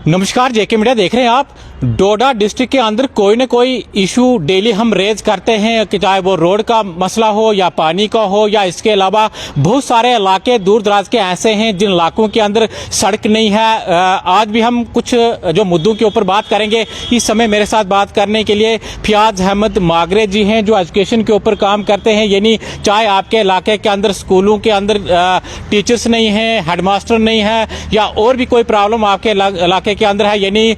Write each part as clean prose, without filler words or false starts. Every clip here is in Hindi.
नमस्कार, जेके मीडिया देख रहे हैं आप। डोडा डिस्ट्रिक्ट के अंदर कोई न कोई इशू डेली हम रेज करते हैं कि चाहे वो रोड का मसला हो या पानी का हो या इसके अलावा बहुत सारे इलाके दूर दराज के ऐसे हैं जिन इलाकों के अंदर सड़क नहीं है। आज भी हम कुछ जो मुद्दों के ऊपर बात करेंगे। इस समय मेरे साथ बात करने के लिए फियाज अहमद मागरे जी हैं जो एजुकेशन के ऊपर काम करते हैं। यानी चाहे आपके इलाके के अंदर स्कूलों के अंदर टीचर्स नहीं हैं, हेडमास्टर नहीं है या और भी कोई प्रॉब्लम आपके इलाके के अंदर है, यानी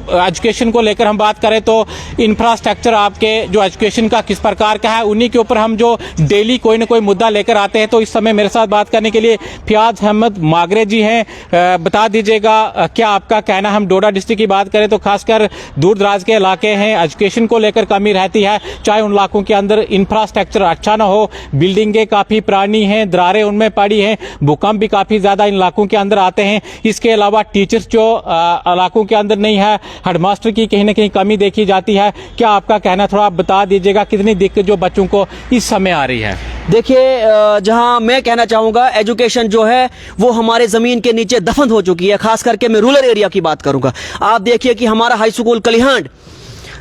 एजुकेशन को लेकर हम बात करें तो इंफ्रास्ट्रक्चर आपके जो एजुकेशन का किस प्रकार का है, उन्हीं के ऊपर हम जो डेली कोई ना कोई मुद्दा लेकर आते हैं। तो इस समय मेरे साथ बात करने के लिए फियाज अहमद मागरे जी हैं। बता दीजिएगा क्या आपका कहना है। हम डोडा डिस्ट्रिक्ट की बात करें तो खासकर दूर दराज के इलाके हैं, एजुकेशन को लेकर कमी रहती है। चाहे उन इलाकों के अंदर इंफ्रास्ट्रक्चर अच्छा ना हो, बिल्डिंगें काफी पुरानी हैं, दरारें उनमें पड़ी हैं, भूकंप भी काफी ज्यादा इन इलाकों के अंदर आते हैं। इसके अलावा टीचर्स जो इलाकों के अंदर नहीं है, हेडमास्टर की कहीं ना कहीं कमी देखी जाती है। क्या आपका कहना, थोड़ा आप बता दीजिएगा कितनी दिक्कत जो बच्चों को इस समय आ रही है। देखिए, जहां मैं कहना चाहूंगा एजुकेशन जो है वो हमारे जमीन के नीचे दफन हो चुकी है। खास करके मैं रूरल एरिया की बात करूंगा। आप देखिए कि हमारा हाई स्कूल कलिहांड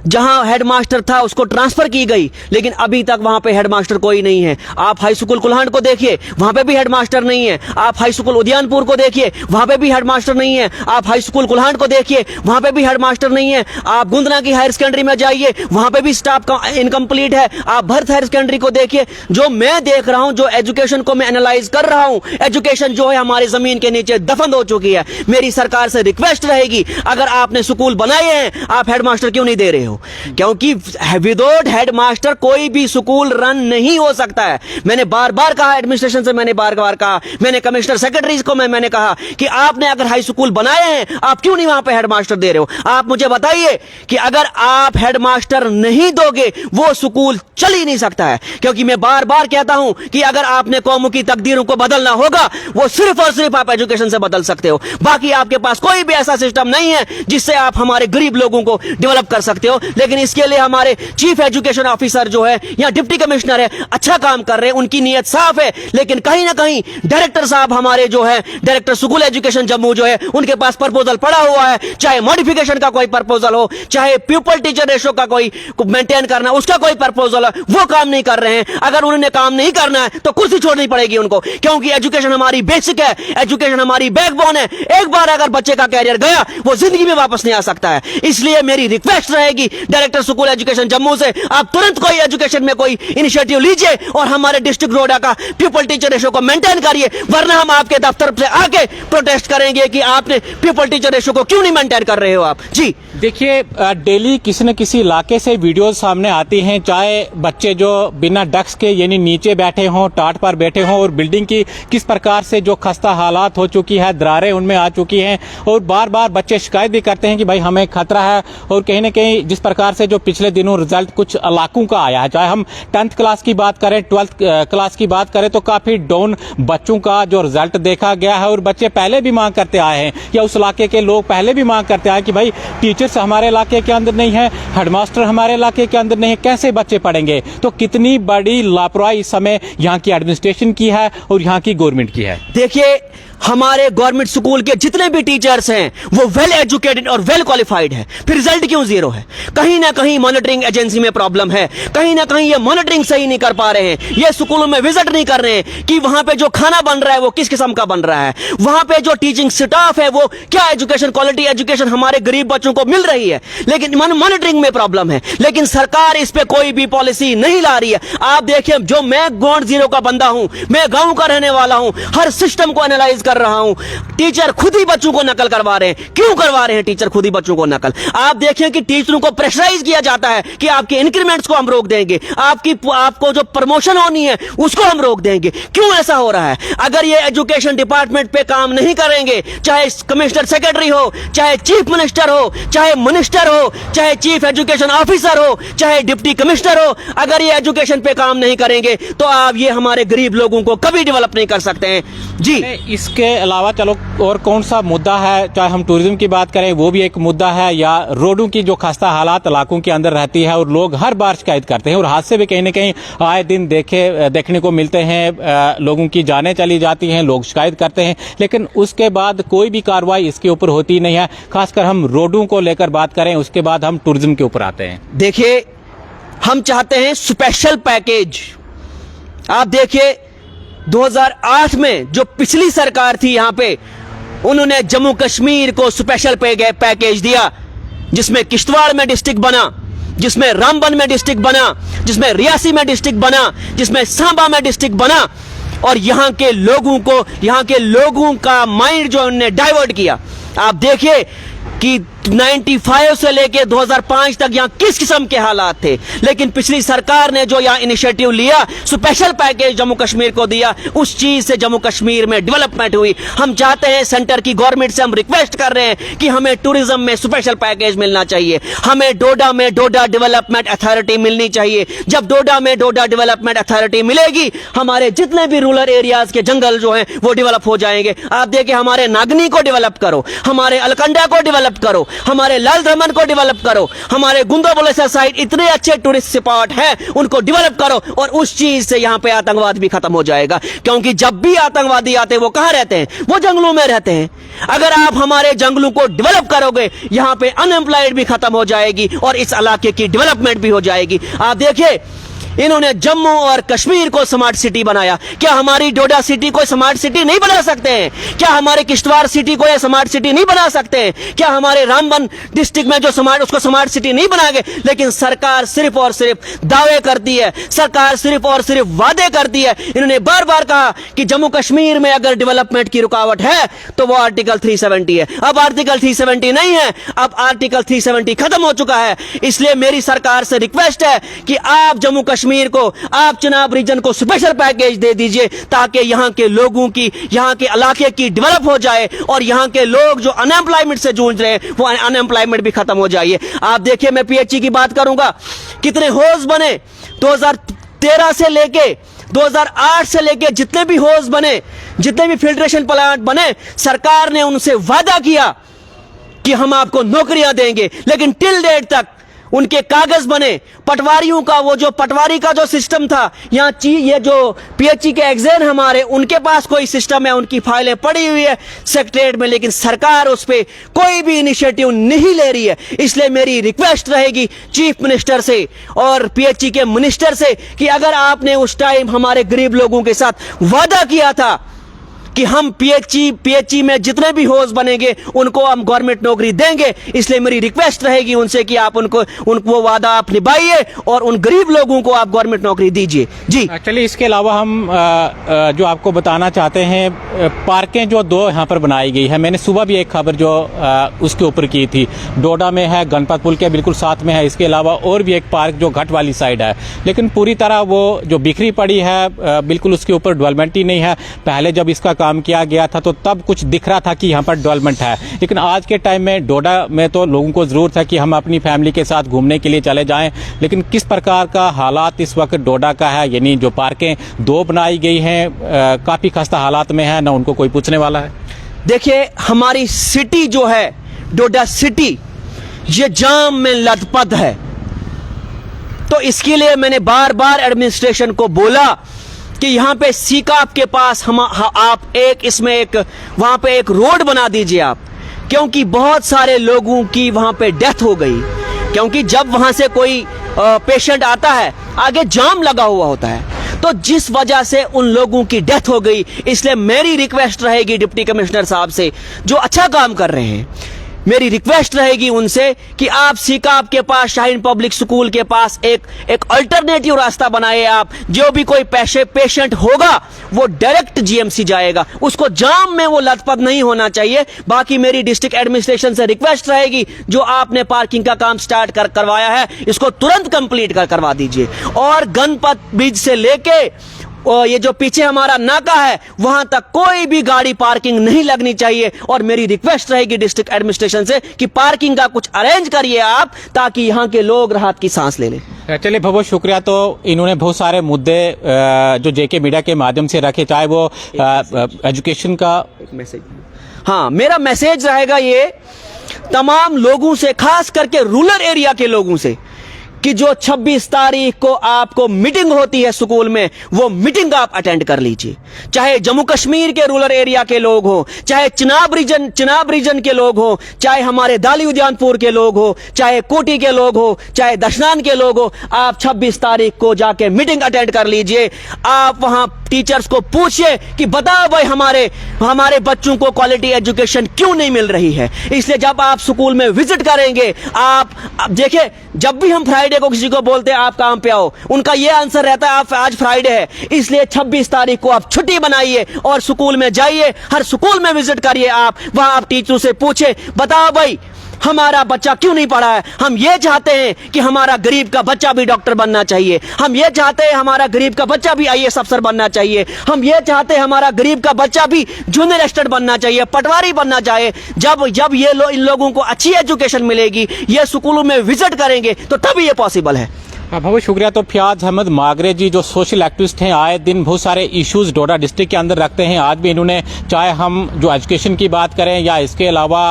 जहां हेडमास्टर था उसको ट्रांसफर की गई, लेकिन अभी तक वहां पे हेडमास्टर कोई नहीं है। आप हाई स्कूल कुल्हांड को देखिए, वहां पे भी हेडमास्टर नहीं है। आप हाई स्कूल उदयनपुर को देखिए, वहां पे भी हेडमास्टर नहीं है। आप हाई स्कूल कुल्हांड को देखिए, वहां पे भी हेडमास्टर नहीं है। आप गुंदना की हायर सेकेंडरी में जाइए, वहां पे भी स्टाफ का इनकम्प्लीट है। आप भरत हायर सेकेंडरी को देखिए। जो मैं देख रहा हूं, जो एजुकेशन को मैं एनालाइज कर रहा हूं, एजुकेशन जो है हमारी जमीन के नीचे दफन हो चुकी है। मेरी सरकार से रिक्वेस्ट रहेगी, अगर आपने स्कूल बनाए हैं, आप हेडमास्टर क्यों नहीं दे रहे हो? क्योंकि विदाउट हेडमास्टर कोई भी स्कूल रन नहीं हो सकता है। मैंने बार बार कहा एडमिनिस्ट्रेशन से, मैंने बार बार कहा, मैंने कमिश्नर सेक्रेटरीज को मैंने कहा कि आपने अगर हाई स्कूल बनाए हैं, आप क्यों नहीं वहां पे हेडमास्टर दे रहे हो? आप मुझे बताइए कि अगर आप हेडमास्टर नहीं दोगे वो स्कूल चल ही नहीं सकता है। क्योंकि मैं बार बार कहता हूं कि अगर आपने कौमों की तकदीरों को बदलना होगा, वो सिर्फ और सिर्फ आप एजुकेशन से बदल सकते हो। बाकी आपके पास कोई भी ऐसा सिस्टम नहीं है जिससे आप हमारे गरीब लोगों को डेवलप कर सकते हो। लेकिन इसके लिए हमारे चीफ एजुकेशन ऑफिसर जो है या डिप्टी कमिश्नर है, अच्छा काम कर रहे हैं, उनकी नीयत साफ है। लेकिन कहीं ना कहीं डायरेक्टर साहब हमारे जो है, डायरेक्टर स्कूल एजुकेशन जम्मू जो है, उनके पास प्रपोजल पड़ा हुआ है। चाहे मॉडिफिकेशन का कोई प्रपोजल हो, चाहे पीपल टीचर रेशो का कोई मेंटेन करना उसका कोई प्रपोजल है, वो काम नहीं कर रहे हैं। अगर उन्होंने काम नहीं करना है तो कुर्सी छोड़नी पड़ेगी उनको, क्योंकि एजुकेशन हमारी बेसिक है, एजुकेशन हमारी बैकबोन है। एक बार अगर बच्चे का कैरियर गया, वो जिंदगी में वापस नहीं आ सकता है। इसलिए मेरी रिक्वेस्ट रहेगी डायरेक्टर स्कूल एजुकेशन जम्मू से, आप तुरंत कोई एजुकेशन में कोई इनिशिएटिव लीजिए और हमारे डिस्ट्रिक्ट डोडा का पीपल टीचर रेशो को मेंटेन करिए। वरना हम आपके दफ्तर से आके प्रोटेस्ट करेंगे कि आपने पीपल टीचर रेशो को क्यों नहीं मेंटेन कर रहे हो आप। जी देखिए, डेली किसी न किसी इलाके से वीडियोस सामने आती हैं, चाहे बच्चे जो बिना डेस्क के यानी नीचे बैठे हों, टाट पर बैठे हों, और बिल्डिंग की किस प्रकार से जो खस्ता हालात हो चुकी है, दरारें उनमें आ चुकी हैं, और बार बार बच्चे शिकायत भी करते हैं कि भाई हमें खतरा है। और कहीं ना कहीं जिस प्रकार से जो पिछले दिनों रिजल्ट कुछ इलाकों का आया है, चाहे हम 10th क्लास की बात करें, 12th क्लास की बात करें, तो काफी डाउन बच्चों का जो रिजल्ट देखा गया है। और बच्चे पहले भी मांग करते आए हैं, या उस इलाके के लोग पहले भी मांग करते आए कि भाई टीचर्स हमारे इलाके के अंदर नहीं है, हेडमास्टर हमारे इलाके के अंदर नहीं है, कैसे बच्चे पढ़ेंगे? तो कितनी बड़ी लापरवाही इस समय यहाँ की एडमिनिस्ट्रेशन की है और यहाँ की गवर्नमेंट की है। देखिए, हमारे गवर्नमेंट स्कूल के जितने भी टीचर्स हैं वो वेल एजुकेटेड और वेल क्वालिफाइड है, फिर रिजल्ट क्यों जीरो है? कहीं ना कहीं मॉनिटरिंग एजेंसी में प्रॉब्लम है, कहीं ना कहीं ये मॉनिटरिंग सही नहीं कर पा रहे हैं, ये स्कूलों में विजिट नहीं कर रहे हैं कि वहां पे जो खाना बन रहा है वो किस किस्म का बन रहा है, वहां पे जो टीचिंग स्टाफ है वो क्या एजुकेशन, क्वालिटी एजुकेशन हमारे गरीब बच्चों को मिल रही है। लेकिन मॉनिटरिंग में प्रॉब्लम है, लेकिन सरकार इस पे कोई भी पॉलिसी नहीं ला रही है। आप देखिए, जो मैं ग्राउंड जीरो का बंदा हूं, मैं गांव का रहने वाला हूं, हर सिस्टम को एनालाइज कर रहा हूं। टीचर खुद ही बच्चों को नकल करवा रहे हैं। क्यों करवा रहे हैं टीचर खुद ही बच्चों को नकल? आप देखिए कि टीचरों को प्रेशराइज किया जाता है कि आपके इंक्रीमेंट्स को हम रोक देंगे, आपको जो प्रमोशन होनी है उसको हम रोक देंगे। क्यों ऐसा हो रहा है? अगर ये एजुकेशन डिपार्टमेंट पे काम नहीं करेंगे, चाहे कमिश्नर सेक्रेटरी हो, चाहे चीफ मिनिस्टर हो, चाहे मिनिस्टर हो, चाहे चीफ एजुकेशन ऑफिसर हो, चाहे डिप्टी कमिश्नर हो, अगर ये एजुकेशन पे काम नहीं करेंगे तो आप ये हमारे गरीब लोगों को कभी डेवलप नहीं कर सकते हैं। जी इसके इसके अलावा चलो और कौन सा मुद्दा है, चाहे हम टूरिज्म की बात करें वो भी एक मुद्दा है, या रोडों की जो खस्ता हालात इलाकों के अंदर रहती है और लोग हर बार शिकायत करते हैं और हादसे भी कहीं ना कहीं आए दिन देखने को मिलते हैं। लोगों की जानें चली जाती हैं, लोग शिकायत करते हैं, लेकिन उसके बाद कोई भी कार्रवाई इसके ऊपर होती नहीं है। खासकर हम रोडों को लेकर बात करें, उसके बाद हम टूरिज्म के ऊपर आते हैं। देखिए, हम चाहते हैं स्पेशल पैकेज। आप देखिए 2008 में जो पिछली सरकार थी यहां पे, उन्होंने जम्मू कश्मीर को स्पेशल पैकेज दिया, जिसमें किश्तवाड़ में डिस्ट्रिक्ट बना, जिसमें रामबन में डिस्ट्रिक्ट बना, जिसमें रियासी में डिस्ट्रिक्ट बना, जिसमें सांबा में डिस्ट्रिक्ट बना, और यहां के लोगों का माइंड जो उन्होंने डाइवर्ट किया। आप देखिए कि 95 से लेके 2005 तक यहां किस किस्म के हालात थे, लेकिन पिछली सरकार ने जो यहां इनिशिएटिव लिया, स्पेशल पैकेज जम्मू कश्मीर को दिया, उस चीज से जम्मू कश्मीर में डेवलपमेंट हुई। हम चाहते हैं, सेंटर की गवर्नमेंट से हम रिक्वेस्ट कर रहे हैं कि हमें टूरिज्म में स्पेशल पैकेज मिलना चाहिए। हमें डोडा में डोडा डेवलपमेंट अथॉरिटी मिलनी चाहिए। जब डोडा में डोडा डेवलपमेंट अथॉरिटी मिलेगी, हमारे जितने भी रूरल एरियाज के जंगल जो हैं वो डेवलप हो जाएंगे। आप देखिए, हमारे नागनी को डेवलप करो, हमारे अलकंडा को डेवलप करो, हमारे लाल दमन को डेवलप करो, हमारे गुंदा बोलेसर साइड इतने अच्छे टूरिस्ट स्पॉट हैं, उनको डेवलप करो, और उस चीज से यहां पे आतंकवाद भी खत्म हो जाएगा। क्योंकि जब भी आतंकवादी आते हैं वो कहां रहते हैं? वो जंगलों में रहते हैं। अगर आप हमारे जंगलों को डेवलप करोगे, यहां पे अनएम्प्लॉयड भी खत्म हो जाएगी और इस इलाके की डेवलपमेंट भी हो जाएगी। आप देखिए, इन्होंने जम्मू और कश्मीर को स्मार्ट सिटी बनाया। क्या हमारी डोडा सिटी को स्मार्ट सिटी नहीं बना सकते हैं? क्या हमारे किश्तवाड़ सिटी को ये स्मार्ट सिटी नहीं बना सकते हैं? क्या हमारे रामबन डिस्ट्रिक्ट में जो उसको स्मार्ट सिटी नहीं बनाएंगे? लेकिन सरकार सिर्फ और सिर्फ दावे करती है, सरकार सिर्फ और सिर्फ वादे करती है। इन्होंने बार बार कहा कि जम्मू कश्मीर में अगर डेवलपमेंट की रुकावट है तो वो आर्टिकल 370 है। अब आर्टिकल 370 नहीं है, अब आर्टिकल 370 खत्म हो चुका है। इसलिए मेरी सरकार से रिक्वेस्ट है कि आप जम्मू कश्मीर को, आप चिनाब रीजन को स्पेशल पैकेज दे दीजिए, ताकि यहां के लोगों की, यहां के इलाके की डेवलप हो जाए और यहां के लोग जो अनएम्प्लॉयमेंट से जूझ रहे हैं वो अनएम्प्लॉयमेंट भी खत्म हो जाए। आप देखिए, मैं पीएचई की बात करूंगा, कितने होज बने 2013 से लेके 2008 से लेके, जितने भी होज बने, जितने भी फिल्ट्रेशन प्लांट बने, सरकार ने उनसे वादा किया कि हम आपको नौकरियां देंगे, लेकिन टिल डेट तक उनके कागज बने। पटवारियों का वो जो पटवारी का जो सिस्टम था, यहाँ ये जो पीएचई के एग्जाम हमारे, उनके पास कोई सिस्टम है, उनकी फाइलें पड़ी हुई है सेक्रेटरीट में, लेकिन सरकार उस पर कोई भी इनिशिएटिव नहीं ले रही है। इसलिए मेरी रिक्वेस्ट रहेगी चीफ मिनिस्टर से और पीएचई के मिनिस्टर से कि अगर आपने उस टाइम हमारे गरीब लोगों के साथ वादा किया था कि हम पीएचई में जितने भी होस्ट बनेंगे उनको हम गवर्नमेंट नौकरी देंगे, इसलिए मेरी रिक्वेस्ट रहेगी उनसे कि आप उनको वो वादा आप निभाइए और उन गरीब लोगों को आप गवर्नमेंट नौकरी दीजिए। जी, एक्चुअली इसके अलावा हम जो आपको बताना चाहते हैं, पार्कें जो 2 यहाँ पर बनाई गई है, मैंने सुबह भी एक खबर जो उसके ऊपर की थी, डोडा में है, गणपत पुल के बिल्कुल साथ में है। इसके अलावा और भी एक पार्क जो घट वाली साइड है, लेकिन पूरी तरह वो जो बिखरी पड़ी है, बिल्कुल उसके ऊपर डेवलपमेंट ही नहीं है। पहले जब इसका काम किया गया था तो तब कुछ दिख रहा था कि यहाँ पर डेवलपमेंट है, लेकिन आज के टाइम में डोडा में तो लोगों को जरूरत है कि हम अपनी फैमिली के साथ घूमने के लिए चले जाएं, लेकिन किस प्रकार का हालात इस वक्त डोडा का है, यानी जो पार्कें 2 बनाई गई हैं काफी खस्ता हालात में है, ना उनको कोई पूछने वाला है। देखिए, हमारी सिटी जो है डोडा सिटी, ये जाम में लथपथ है। तो इसके लिए मैंने बार बार एडमिनिस्ट्रेशन को बोला कि यहाँ पे सीकाप के पास आप वहां पे एक रोड बना दीजिए आप, क्योंकि बहुत सारे लोगों की वहां पे डेथ हो गई। क्योंकि जब वहां से कोई पेशेंट आता है, आगे जाम लगा हुआ होता है, तो जिस वजह से उन लोगों की डेथ हो गई। इसलिए मेरी रिक्वेस्ट रहेगी डिप्टी कमिश्नर साहब से, जो अच्छा काम कर रहे हैं, मेरी रिक्वेस्ट रहेगी उनसे कि आप सीकाप के पास, शाहीन पब्लिक स्कूल के पास एक अल्टरनेटिव रास्ता बनाए। आप जो भी कोई पेशेंट होगा वो डायरेक्ट जीएमसी जाएगा, उसको जाम में वो लथपथ नहीं होना चाहिए। बाकी मेरी डिस्ट्रिक्ट एडमिनिस्ट्रेशन से रिक्वेस्ट रहेगी, जो आपने पार्किंग का काम स्टार्ट करवाया है, इसको तुरंत कंप्लीट करवा दीजिए। और गणपत ब्रिज से लेके और ये जो पीछे हमारा नाका है वहां तक कोई भी गाड़ी पार्किंग नहीं लगनी चाहिए। और मेरी रिक्वेस्ट रहेगी डिस्ट्रिक्ट एडमिनिस्ट्रेशन से कि पार्किंग का कुछ अरेंज करिए आप, ताकि यहां के लोग राहत की सांस ले लें। चलिए बहुत शुक्रिया। तो इन्होंने बहुत सारे मुद्दे जो जेके मीडिया के माध्यम से रखे, चाहे वो एजुकेशन का मैसेज, हाँ मेरा मैसेज रहेगा ये तमाम लोगों से, खास करके रूरल एरिया के लोगों से, कि जो 26 तारीख को आपको मीटिंग होती है स्कूल में, वो मीटिंग आप अटेंड कर लीजिए। चाहे जम्मू कश्मीर के रूरल एरिया के लोग हो, चाहे चिनाब रीजन के लोग हो, चाहे हमारे दाली उद्यानपुर के लोग हो, चाहे कोटी के लोग हो, चाहे दशनान के लोग हो, आप 26 तारीख को जाके मीटिंग अटेंड कर लीजिए। आप वहां टीचर्स को पूछिए कि बताओ भाई हमारे बच्चों को क्वालिटी एजुकेशन क्यों नहीं मिल रही है। इसलिए जब आप स्कूल में विजिट करेंगे, आप देखिए, जब भी हम फ्राइडे को किसी को बोलते हैं आप काम पे आओ, उनका यह आंसर रहता है आप आज फ्राइडे है। इसलिए 26 तारीख को आप छुट्टी बनाइए और स्कूल में जाइए, हर स्कूल में विजिट करिए। आप वहां आप टीचरों से पूछे, बताओ भाई हमारा बच्चा क्यों नहीं पढ़ा है। हम ये चाहते हैं कि हमारा गरीब का बच्चा भी डॉक्टर बनना चाहिए, हम ये चाहते हैं हमारा गरीब का बच्चा भी आईएएस अफसर बनना चाहिए, हम ये चाहते हैं हमारा गरीब का बच्चा भी जूनियर असिस्टेंट बनना चाहिए, पटवारी बनना चाहिए। जब ये इन लोगों को अच्छी एजुकेशन मिलेगी, ये स्कूलों में विजिट करेंगे, तो तभी ये पॉसिबल है। बहुत शुक्रिया। तो फयाज अहमद मागरे जी जो सोशल एक्टिविस्ट हैं, आए दिन बहुत सारे इश्यूज डोडा डिस्ट्रिक्ट के अंदर रखते हैं। आज भी इन्होंने, चाहे हम जो एजुकेशन की बात करें या इसके अलावा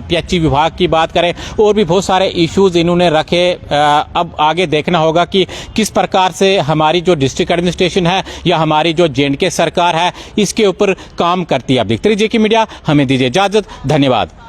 पीएचई विभाग की बात करें, और भी बहुत सारे इश्यूज इन्होंने रखे। अब आगे देखना होगा कि किस प्रकार से हमारी जो डिस्ट्रिक्ट एडमिनिस्ट्रेशन है या हमारी जो जेएंडके सरकार है इसके ऊपर काम करती है। अब देखते रहिए जेके मीडिया, हमें दीजिए इजाजत, धन्यवाद।